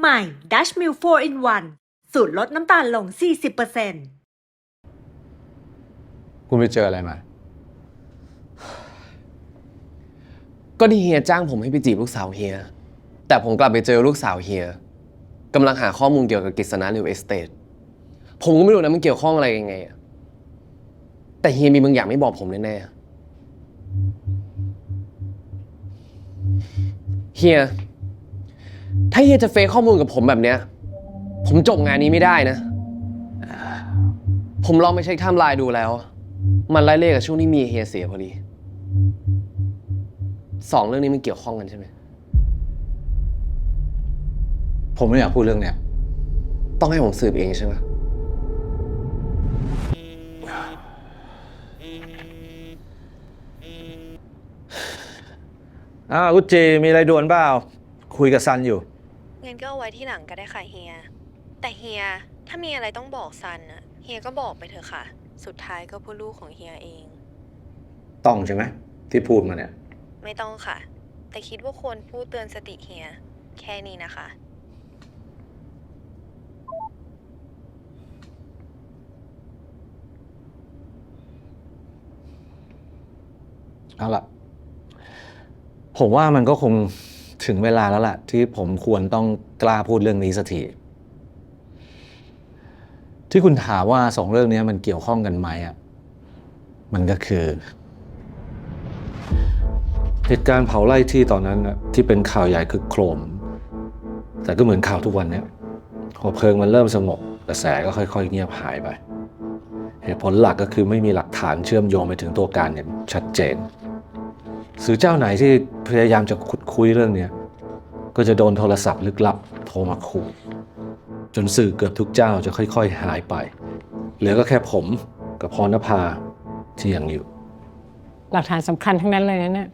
ใหม่ Dutch Mill 4 in 1 สูตรลดน้ำตาลลง 40% คุณไปเจออะไรมา ก็ที่เฮียจ้างผมให้ไปจีบลูกสาวเฮีย แต่ผมกลับไปเจอลูกสาวเฮียกำลังหาข้อมูลเกี่ยวกับกฤษณะ Real Estate ผมก็ไม่รู้นะมันเกี่ยวข้องอะไรยังไงอะแต่เฮียมีบางอย่างไม่บอกผมแน่ๆเฮียถ้าเฮียจะเฟกข้อมูลกับผมแบบเนี้ยผมจบงานนี้ไม่ได้นะ ผมลองไปเช็คไทม์ไลน์ดูแล้วมันไล่เลี่ยกับช่วงที่เมียเฮียเสียพอดีสองเรื่องนี้มันเกี่ยวข้องกันใช่ไหม ผมไม่อยากพูดเรื่องเนี้ย ต้องให้ผมสืบเองใช่ไหม กุจจีมีอะไรด่วนเปล่าคุยกับซันอยู่งั้นก็เอาไว้ที่หลังก็ได้ค่ะเฮียแต่เฮียถ้ามีอะไรต้องบอกซันน่ะเฮียก็บอกไปเถอะค่ะสุดท้ายก็เพื่อลูกของเฮียเอง ต้องใช่ไหมที่พูดมาเนี่ย ไม่ต้องค่ะแต่คิดว่าควรพูดเตือนสติเฮียแค่นี้นะคะ เอาล่ะผมว่ามันก็คงถึงเวลาแล้วล่ะที่ผมควรต้องกล้าพูดเรื่องนี้สักทีที่คุณถามว่าสองเรื่องนี้มันเกี่ยวข้องกันไหมอ่ะมันก็คือเหตุการณ์เผาไร่ที่ตอนนั้นนะที่เป็นข่าวใหญ่คือโครมแต่ก็เหมือนข่าวทุกวันเนี้ยพอเพลิงมันเริ่มสงบกระแสก็ค่อยๆเงียบหายไปเหตุผลหลักก็คือไม่มีหลักฐานเชื่อมโยงไปถึงตัวการอย่างชัดเจนสื่อเจ้าไหนที่พยายามจะขุดคุยเรื่องนี้ก็จะโดนโทรศัพท์ลึกลับโทรมาขู่จนสื่อเกือบทุกเจ้าจะค่อยๆหายไปเหลือก็แค่ผมกับพรณภาที่ยังอยู่หลักฐานสำคัญทั้งนั้นเลยนะเนี่ย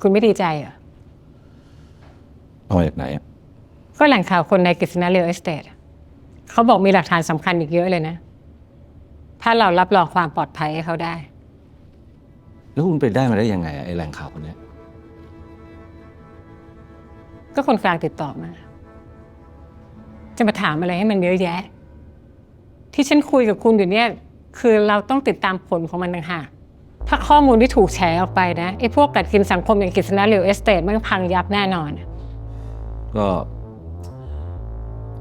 คุณไม่ดีใจเหรอเอามาจากไหนอ่ะก็แหล่งข่าวคนในกฤษณะ Real Estate เขาบอกมีหลักฐานสำคัญอีกเยอะเลยนะถ้าเรารับรองความปลอดภัยให้เขาได้แล้วคุณไปได้มาได้ยังไงไอ้แหล่งข่าวคนนี้ก็คนกลางติดต่อมาจะมาถามอะไรให้มันเยอะแยะที่ฉันคุยกับคุณอยู่เนี่ยคือเราต้องติดตามผลของมันต่างหากถ้าข้อมูลที่ถูกแฉออกไปนะไอ้พวกกัดกินสังคมอย่างกฤษณะ Real Estate มันพังยับแน่นอนก็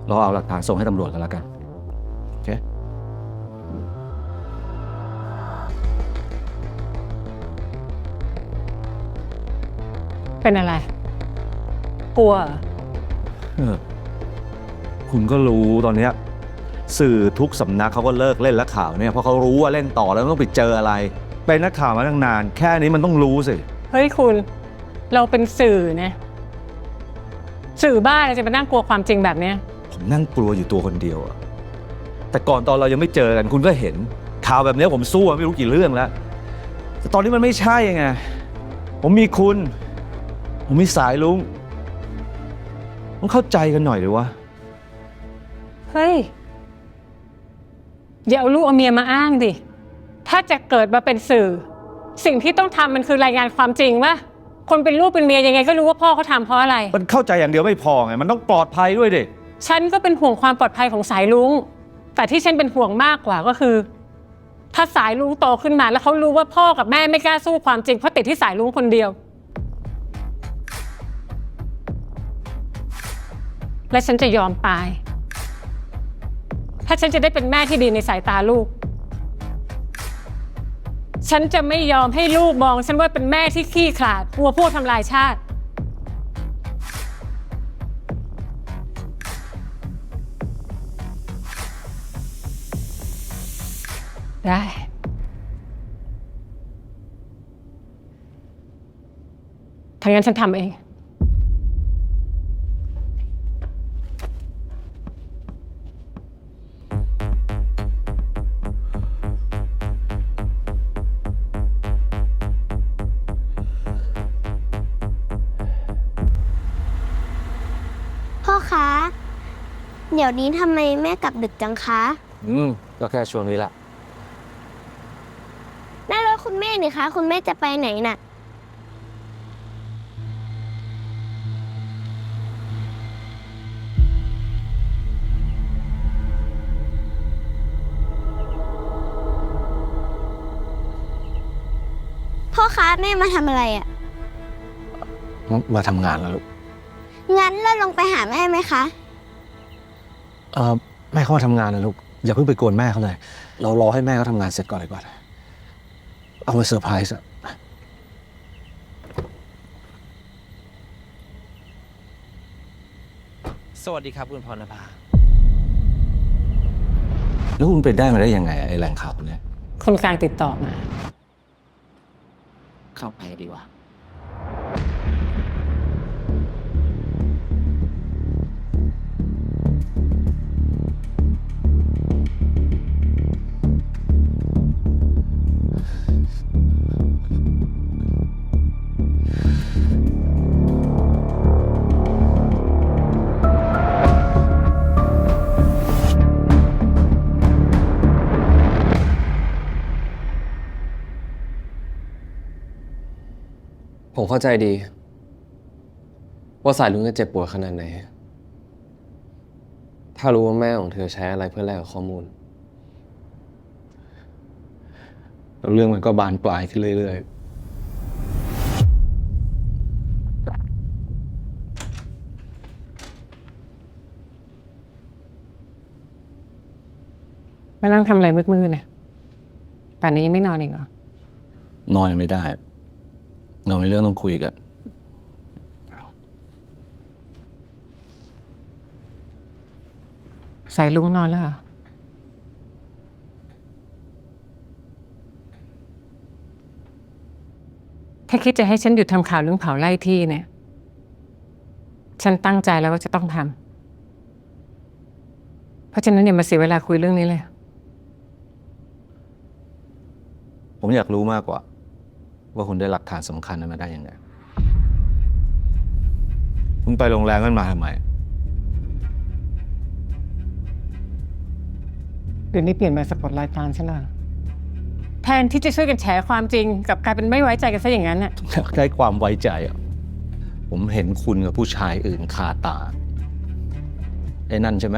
รอเอาหลักฐานส่งให้ตำรวจกันแล้วกันโอเคเป็นอะไรกลัวคุณก็รู้ตอนนี้สื่อทุกสำนักเขาก็เลิกเล่นแล้วข่าวเนี่ยเพราะเขารู้ว่าเล่นต่อแล้วต้องไปเจออะไรเป็นนักข่าวมาตั้งนานแค่นี้มันต้องรู้สิเฮ้ยคุณเราเป็นสื่อนะสื่อบ้าจะมานั่งกลัวความจริงแบบนี้ผมนั่งกลัวอยู่ตัวคนเดียวอะแต่ก่อนตอนเรายังไม่เจอกันคุณก็เห็นข่าวแบบนี้ผมสู้ไม่รู้กี่เรื่องแล้วแต่ตอนนี้มันไม่ใช่ไงผมมีคุณผมมีสายลุงต้องเข้าใจกันหน่อยเลยวะเฮ้ยอย่าเอาลูกเอาเมียมาอ้างดิถ้าจะเกิดมาเป็นสื่อสิ่งที่ต้องทำมันคือรายงานความจริงว่าคนเป็นลูกเป็นเมียยังไงก็รู้ว่าพ่อเขาทำเพราะอะไรมันเข้าใจอย่างเดียวไม่พอไงมันต้องปลอดภัยด้วยดิฉันก็เป็นห่วงความปลอดภัยของสายลุงแต่ที่ฉันเป็นห่วงมากกว่าก็คือถ้าสายลุงโตขึ้นมาแล้วเขารู้ว่าพ่อกับแม่ไม่กล้าสู้ความจริงเพราะติดที่สายลุงคนเดียวและฉันจะยอมตายถ้าฉันจะได้เป็นแม่ที่ดีในสายตาลูกฉันจะไม่ยอมให้ลูกมองฉันว่าเป็นแม่ที่ขี้ขลาดกลัวพวกทำลายชาติได้ถ้างั้นฉันทำเองพ่อคะเดี๋ยวนี้ทำไมแม่กลับดึกจังคะก็แค่ช่วงนี้แหละนั่นรถคุณแม่นี่คะคุณแม่จะไปไหนน่ะ พ พ่อคะแม่มาทำอะไรอะ มาทำงานแล้วลูก งั้นเราลงไปหาแม่ไหมคะ แม่เขามาทำงานนะลูก อย่าเพิ่งไปกวนแม่เขาเลย เรารอให้แม่เขาทำงานเสร็จก่อนดีกว่า เอามาเซอร์ไพรส์อะ สวัสดีครับคุณพรณภา แล้วคุณไปได้มาได้ยังไงไอ้แหล่งข่าวเนี่ย คนกลางติดต่อมา เข้าไปดีกว่า ผมเข้าใจดี ว่าสายลุงจะเจ็บปวดขนาดไหน ถ้ารู้ว่าแม่ของเธอใช้อะไรเพื่อแลกกับข้อมูล แล้วเรื่องมันก็บานปลายขึ้นเรื่อย มานั่งทำอะไรมืดๆเนี่ยป่านนี้ยังไม่นอนอีกเหรอ ๆ นอนยังไม่ได้ เรามีเรื่องต้องคุยกัน สายลุงนอนแล้วเหรอ ถ้าคิดจะให้ฉันหยุดทำข่าวเรื่องเผาไร่ที่เนี่ย ฉันตั้งใจแล้วว่าจะต้องทำ เพราะฉะนั้นอย่ามาเสียเวลาคุยเรื่องนี้เลย ผมอยากรู้มากกว่า ว่าคุณได้หลักฐานสำคัญนั้นมาได้ยังไง คุณไปโรงแรมกันมาทำไม เดี๋ยวนี้เปลี่ยนมาสะกดรอยตามฉันแล้วแทนที่จะช่วยกันแฉความจริงกลับกลายเป็นไม่ไว้ใจกันซะอย่างนั้นน่ะ อยากได้ความไว้ใจอ่ะ ผมเห็นคุณกับผู้ชายอื่นคาตา ไอ้นั่นใช่ไหม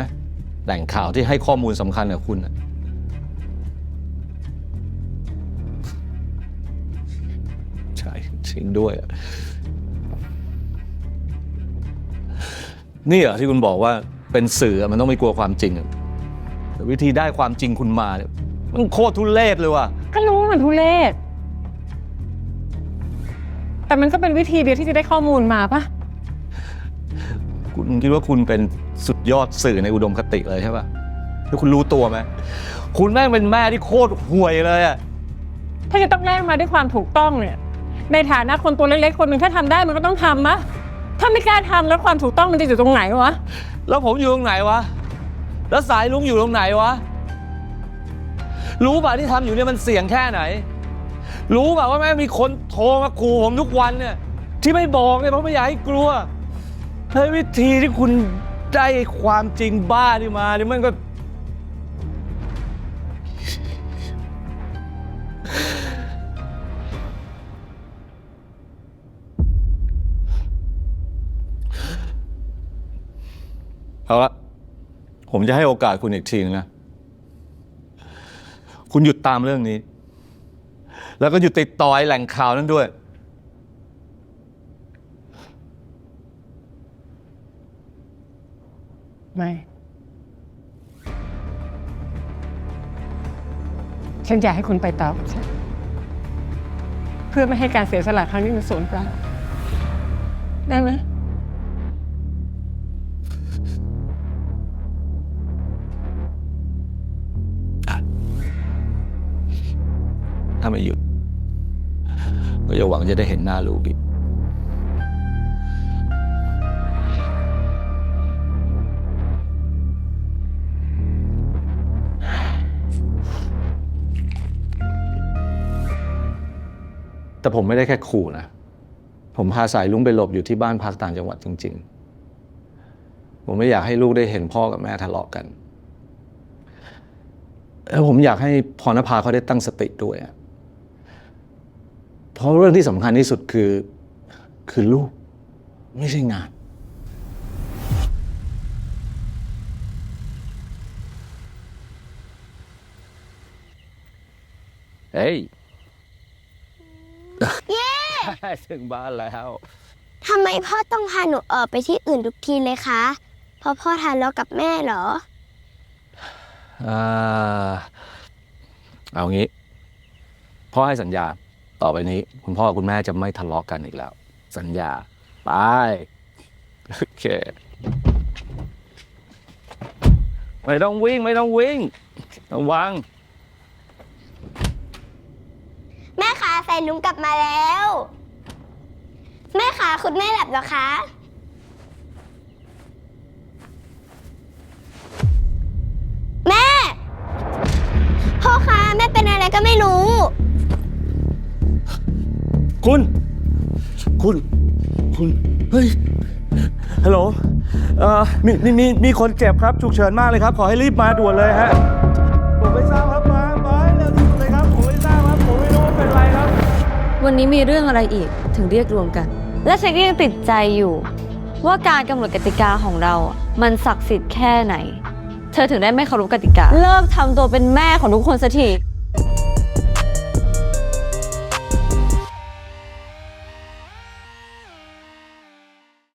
แหล่งข่าวที่ให้ข้อมูลสำคัญกับคุณอ่ะ ใช่จริงด้วยอะนี่เหรอที่คุณบอกว่าเป็นสื่อมันต้องไม่กลัวความจริงอะแต่วิธีได้ความจริงคุณมาเนี่ยมันโคตรทุเรศเลยว่ะ ก็รู้ว่ามันทุเรศ แต่มันก็เป็นวิธีเดียวที่จะได้ข้อมูลมาปะ คุณคิดว่าคุณเป็นสุดยอดสื่อในอุดมคติเลยใช่ป่ะแล้วคุณรู้ตัวไหมคุณแม่งเป็นแม่ที่โคตรห่วยเลยอ่ะ ถ้าจะต้องแลกมาด้วยความถูกต้องเนี่ย ในฐานะคนตัวเล็กๆคนหนึ่งถ้าทำได้มันก็ต้องทำมะถ้าไม่กล้าทำแล้วความถูกต้องมันจะอยู่ตรงไหนวะ แล้วผมอยู่ตรงไหนวะ แล้วสายลุงอยู่ตรงไหนวะ รู้ป่ะที่ทำอยู่เนี่ยมันเสี่ยงแค่ไหน รู้ป่ะว่าแม่งมีคนโทรมาขู่ผมทุกวันเนี่ย ที่ไม่บอกเนี่ยเพราะไม่อยากให้กลัวเฮ้ยวิธีที่คุณได้ความจริงบ้านี่มาเนี่ยมันก็ เอาละผมจะให้โอกาสคุณอีกทีนึงนะ คุณหยุดตามเรื่องนี้ แล้วก็หยุดติดต่อไอ้แหล่งข่าวนั้นด้วย ไม่ ฉันอยากให้คุณไปต่อกับฉันเพื่อไม่ให้การเสียสละครั้งนี้มันสูญเปล่าได้ไหม ถ้าไม่หยุดก็อย่าหวังจะได้เห็นหน้าลูกอีก แต่ผมไม่ได้แค่ขู่นะ ผมพาสายลุงไปหลบอยู่ที่บ้านพักต่างจังหวัดจริงๆ ผมไม่อยากให้ลูกได้เห็นพ่อกับแม่ทะเลาะกัน แล้วผมอยากให้พรณภาเขาได้ตั้งสติด้วยอะเพราะเรื่องที่สำคัญที่สุดคือลูก ไม่ใช่งาน เฮ้ย เย้ ถึงบ้านแล้ว ทำไมพ่อต้องพาหนูออกไปที่อื่นทุกทีเลยคะเพราะพ่อทะเลาะกับแม่เหรอ เอางี้ พ่อให้สัญญา ต่อไปนี้ คุณพ่อกับคุณแม่จะไม่ทะเลาะกันอีกแล้ว สัญญา ไป โอเค ไม่ต้องวิ่งระวัง แม่คะแฟนหนูกลับมาแล้ว แม่คะคุณแม่หลับเหรอคะ แม่ พ่อคะแม่เป็นอะไรก็ไม่รู้ คุณ เฮ้ย ฮัลโหล มีคนเจ็บครับฉุกเฉินมากเลยครับ ขอให้รีบมาด่วนเลยฮะ ผมไม่ทราบครับมาให้เร็วที่สุดเลยครับ ผมไม่ทราบครับ ผมไม่รู้ว่าเป็นไรครับ วันนี้มีเรื่องอะไรอีกถึงเรียกรวมกัน และฉันก็ยังติดใจอยู่ ว่าการกำหนดกติกาของเราอ่ะมันศักดิ์สิทธิ์แค่ไหน เธอถึงได้ไม่เคารพกติกา เลิกทำตัวเป็นแม่ของทุกคนสักที